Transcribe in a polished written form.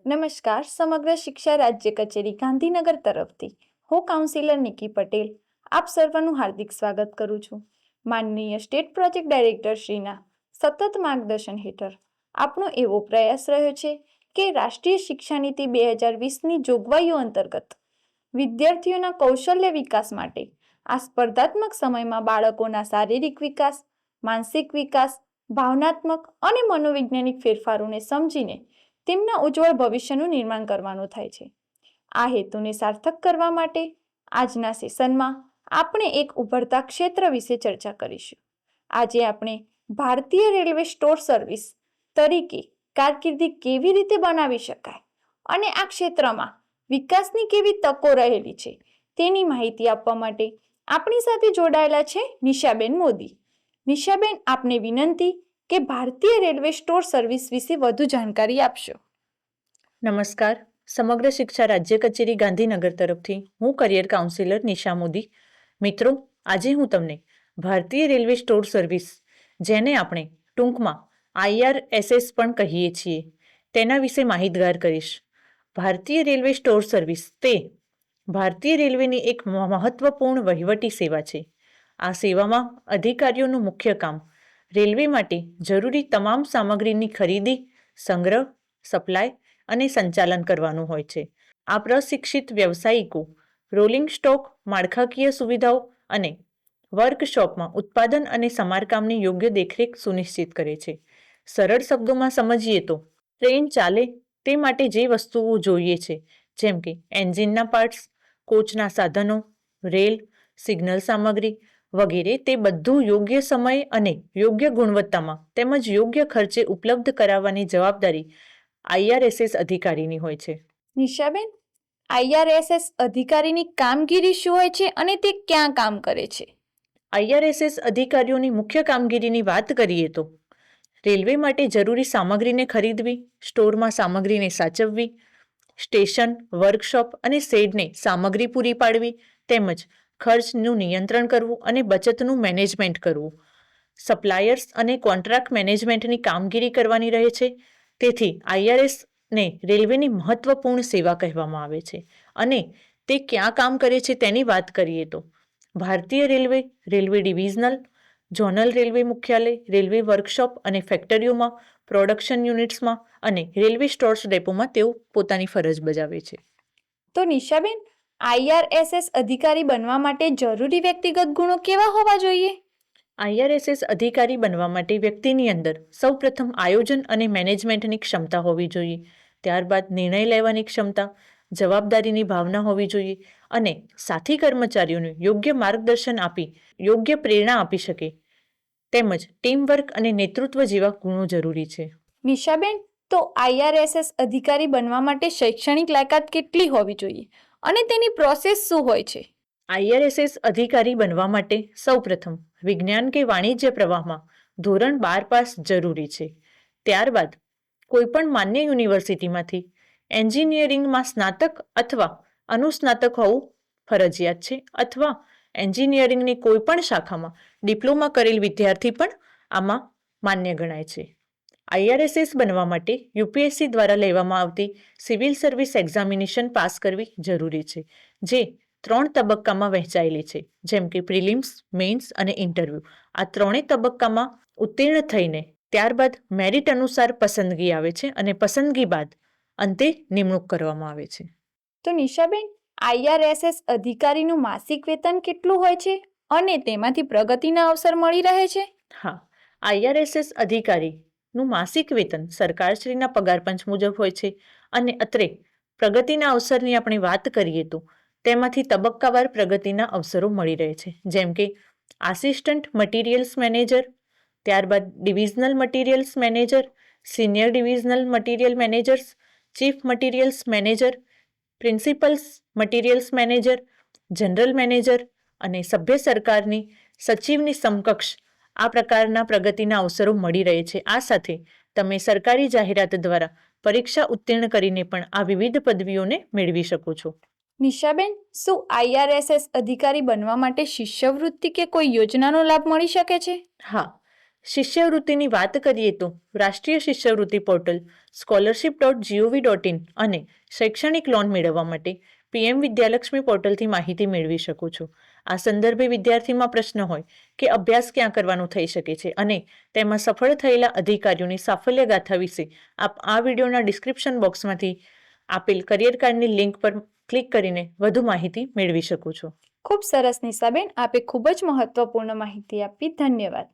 નમસ્કાર. સમગ્ર શિક્ષા રાજ્ય કચેરી ગાંધીનગર તરફથી હું કાઉન્સિલર નિકી પટેલ આપ સર્વનું હાર્દિક સ્વાગત કરું છું. માનનીય સ્ટેટ પ્રોજેક્ટ ડાયરેક્ટર શ્રીના સતત માર્ગદર્શન હેઠળ આપણો એવો પ્રયાસ રહ્યો છે કે રાષ્ટ્રીય શિક્ષા નીતિ 2020ની જોગવાઈઓ અંતર્ગત વિદ્યાર્થીઓના કૌશલ્ય વિકાસ માટે આ સ્પર્ધાત્મક સમયમાં બાળકોના શારીરિક વિકાસ, માનસિક વિકાસ, ભાવનાત્મક અને મનોવૈજ્ઞાનિક ફેરફારોને સમજીને તેમના ઉજ્જવળ ભવિષ્યનું નિર્માણ કરવાનું થાય છે. આ હેતુને સાર્થક કરવા માટે આજના સેશનમાં આપણે એક ઉભરતા ક્ષેત્ર વિશે ચર્ચા કરીશું. આજે આપણે ભારતીય રેલવે સ્ટોર સર્વિસ તરીકે કારકિર્દી કેવી રીતે બનાવી શકાય અને આ ક્ષેત્રમાં વિકાસની કેવી તકો રહેલી છે તેની માહિતી આપવા માટે આપણી સાથે જોડાયેલા છે નિશાબેન મોદી. નિશાબેન, આપને વિનંતી કે ભારતીય રેલવે સ્ટોર સર્વિસ વિશે વધુ જાણકારી આપશો. નમસ્કાર. સમગ્ર શિક્ષા રાજ્ય કચેરી ગાંધીનગર તરફથી હું કરિયર કાઉન્સિલર નિશા મોદી. મિત્રો, આજે હું તમને ભારતીય રેલવે સ્ટોર સર્વિસ, જેને આપણે ટૂંકમાં IRSS પણ કહીએ છીએ, તેના વિશે માહિતગાર કરીશ. ભારતીય રેલવે સ્ટોર સર્વિસ તે ભારતીય રેલવેની એક મહત્વપૂર્ણ વહીવટી સેવા છે. આ સેવામાં અધિકારીઓનું મુખ્ય કામ રેલવે માટે જરૂરી તમામ સામગ્રીની ખરીદી, સંગ્રહ, સપ્લાય અને સંચાલન કરવાનું હોય છે. આ પ્રશિક્ષિત વ્યવસાયિકો રોલિંગ સ્ટોક, માળખાકીય સુવિધાઓ અને વર્કશોપમાં ઉત્પાદન અને સમારકામની યોગ્ય દેખરેખ સુનિશ્ચિત કરે છે. સરળ શબ્દોમાં સમજીએ તો ટ્રેન ચાલે તે માટે જે વસ્તુઓ જોઈએ છે, જેમ કે એન્જિનના પાર્ટ્સ, કોચના સાધનો, રેલ, સિગ્નલ સામગ્રી વગેરે, તે બધું યોગ્ય સમય અને યોગ્ય ગુણવત્તામાં તેમજ યોગ્ય ખર્ચે ઉપલબ્ધ કરાવવાની જવાબદારી IRSS અધિકારીની હોય છે. નિશાબેન, IRSS અધિકારીની કામગીરી શું હોય છે અને તે ક્યાં કામ કરે છે? IRSS અધિકારીઓની મુખ્ય કામગીરીની વાત કરીએ તો રેલવે માટે જરૂરી સામગ્રીને ખરીદવી, સ્ટોરમાં સામગ્રીને સાચવવી, સ્ટેશન, વર્કશોપ અને શેડને સામગ્રી પૂરી પાડવી, તેમજ ખર્ચનું નિયંત્રણ કરવું અને બચતનું મેનેજમેન્ટ કરવું. સપ્લાયર્સ અને કોન્ટ્રાક્ટ મેનેજમેન્ટની કામગીરી કરવાની રહે છે. તેથી IRSને રેલવેની મહત્વપૂર્ણ સેવા કહેવામાં આવે છે. અને તે ક્યાં કામ કરે છે તેની વાત કરીએ તો ભારતીય railway, railway divisional, zonal railway મુખ્યાલય, રેલવે વર્કશોપ અને ફેક્ટરીઓમાં, પ્રોડક્શન યુનિટ્સમાં અને રેલવે સ્ટોર્સ ડેપોમાં તેઓ પોતાની ફરજ બજાવે છે. તો નિશાબેન, IRSS અધિકારી બનવા માટે જરૂરી વ્યક્તિગત ગુણો કેવા હોવા જોઈએ? IRSS અધિકારી બનવા માટે વ્યક્તિની અંદર સૌપ્રથમ આયોજન અને મેનેજમેન્ટની ક્ષમતા હોવી જોઈએ. ત્યારબાદ નિર્ણય લેવાની ક્ષમતા, જવાબદારીની ભાવના હોવી જોઈએ અને સાથી કર્મચારીઓને યોગ્ય માર્ગદર્શન આપી યોગ્ય પ્રેરણા આપી શકે, તેમજ ટીમવર્ક અને નેતૃત્વ જેવા ગુણો જરૂરી છે. નિશાબેન, તો IRSS અધિકારી બનવા માટે શૈક્ષણિક લાયકાત કેટલી હોવી જોઈએ અને તેની પ્રોસેસ શું હોય છે? IRSS અધિકારી બનવા માટે સૌપ્રથમ વિજ્ઞાન કે વાણિજ્ય પ્રવાહમાં ધોરણ 12 પાસ જરૂરી છે. ત્યારબાદ કોઈપણ માન્ય યુનિવર્સિટીમાંથી એન્જિનિયરિંગમાં સ્નાતક અથવા અનુસ્નાતક હોવું ફરજિયાત છે, અથવા એન્જિનિયરિંગની કોઈપણ શાખામાં ડિપ્લોમા કરેલ વિદ્યાર્થી પણ આમાં માન્ય ગણાય છે. IRSS બનવા માટે UPSC દ્વારા લેવામાં આવતી સિવિલ સર્વિસ એક્ઝામિનેશન પાસ કરવી જરૂરી છે, જે 3 તબક્કામાં વહેંચાયેલી છે, જેમ કે પ્રિલિમ્સ, મેઇન્સ અને ઇન્ટરવ્યૂ. આ 3 તબક્કામાં ઉત્તીર્ણ થઈને ત્યારબાદ મેરિટ અનુસાર પસંદગી આવે છે અને પસંદગી બાદ અંતે નિમણૂક કરવામાં આવે છે. તો નિશાબેન, IRSS અધિકારીનું માસિક વેતન કેટલું હોય છે અને તેમાંથી પ્રગતિના અવસર મળી રહે છે? હા, IRSS અધિકારીનું માસિક વેતન સરકારશ્રીના પગાર પંચ મુજબ હોય છે અને અત્રે પ્રગતિના અવસરની આપણે વાત કરીએ તો તેમાંથી તબક્કાવાર પ્રગતિના અવસરો મળી રહે છે, જેમ કે આસિસ્ટન્ટ મટીરિયલ્સ મેનેજર, ત્યારબાદ divisional materials manager, senior divisional material managers, chief materials manager, principles materials manager, general manager અને સભ્ય સરકારની સચિવની સમકક્ષ આ પ્રકારના પ્રગતિના અવસરો મળી રહે છે. આ સાથે તમે સરકારી જાહેરાત દ્વારા પરીક્ષા ઉત્તીર્ણ કરીને પણ આ વિવિધ પદવીઓને મેળવી શકો છો. નિશાબેન, શું IRSS અધિકારી બનવા માટે શિષ્યવૃત્તિ કે કોઈ યોજનાનો લાભ મળી શકે છે? હા, શિષ્યવૃત્તિની વાત કરીએ તો રાષ્ટ્રીય શિષ્યવૃત્તિ પોર્ટલ scholarship.gov.in અને શૈક્ષણિક લોન મેળવવા માટે પીએમ વિદ્યાલક્ષ્મી પોર્ટલથી માહિતી મેળવી શકો છો. આ સંદર્ભે વિદ્યાર્થીમાં પ્રશ્ન હોય કે અભ્યાસ ક્યાં કરવાનું થઈ શકે છે અને તેમાં સફળ થયેલા અધિકારીઓની સાફલ્ય ગાથા વિશે આપ આ વિડીયોના ડિસ્ક્રિપ્શન બોક્સમાંથી આપેલ કરિયર કાર્ડની લિંક પર ક્લિક કરીને વધુ માહિતી મેળવી શકો છો. ખૂબ સરસ નિશાબેન, આપે ખૂબ જ મહત્વપૂર્ણ માહિતી આપી. ધન્યવાદ.